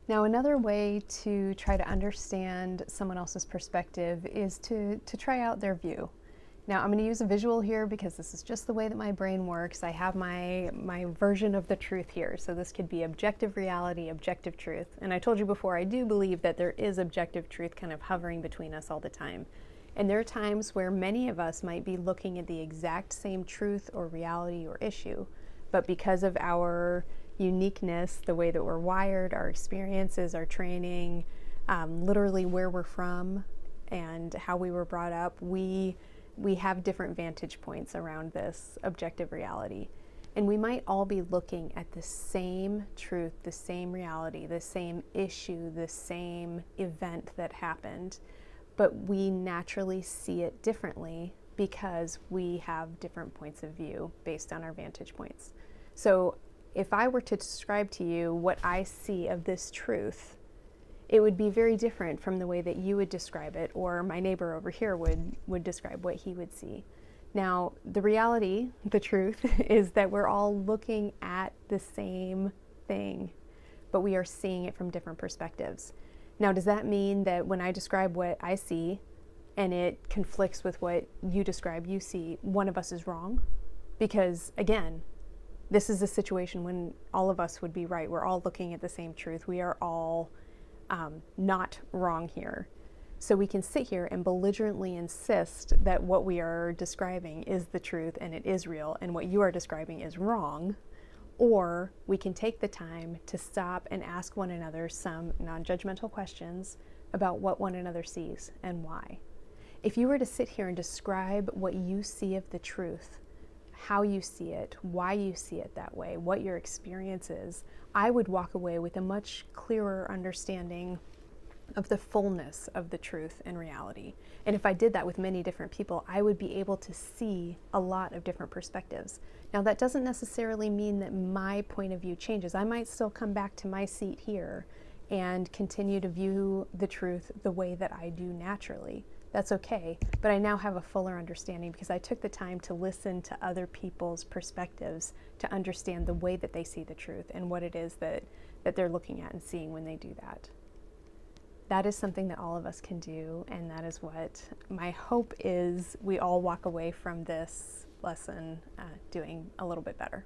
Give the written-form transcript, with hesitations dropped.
Now, another way to try to understand someone else's perspective is to try out their view. Now, I'm going to use a visual here because this is just the way that my brain works. I have my version of the truth here. So this could be objective reality, objective truth. And I told you before, I do believe that there is objective truth kind of hovering between us all the time. And there are times where many of us might be looking at the exact same truth or reality or issue, but because of our uniqueness, the way that we're wired, our experiences, our training, literally where we're from and how we were brought up, we have different vantage points around this objective reality. And we might all be looking at the same truth, the same reality, the same issue, the same event that happened, but we naturally see it differently because we have different points of view based on our vantage points. So if I were to describe to you what I see of this truth, it would be very different from the way that you would describe it, or my neighbor over here would describe what he would see. Now, the reality, the truth, is that we're all looking at the same thing, but we are seeing it from different perspectives. Now, does that mean that when I describe what I see and it conflicts with what you describe, you see, one of us is wrong? Because again, this is a situation when all of us would be right. We're all looking at the same truth. We are all not wrong here. So we can sit here and belligerently insist that what we are describing is the truth and it is real, and what you are describing is wrong. Or we can take the time to stop and ask one another some non-judgmental questions about what one another sees and why. If you were to sit here and describe what you see of the truth, how you see it, why you see it that way, what your experience is, I would walk away with a much clearer understanding of the fullness of the truth and reality. And if I did that with many different people, I would be able to see a lot of different perspectives. Now, that doesn't necessarily mean that my point of view changes. I might still come back to my seat here and continue to view the truth the way that I do naturally. That's okay, but I now have a fuller understanding because I took the time to listen to other people's perspectives to understand the way that they see the truth and what it is that they're looking at and seeing when they do that. That is something that all of us can do, and that is what my hope is we all walk away from this lesson doing a little bit better.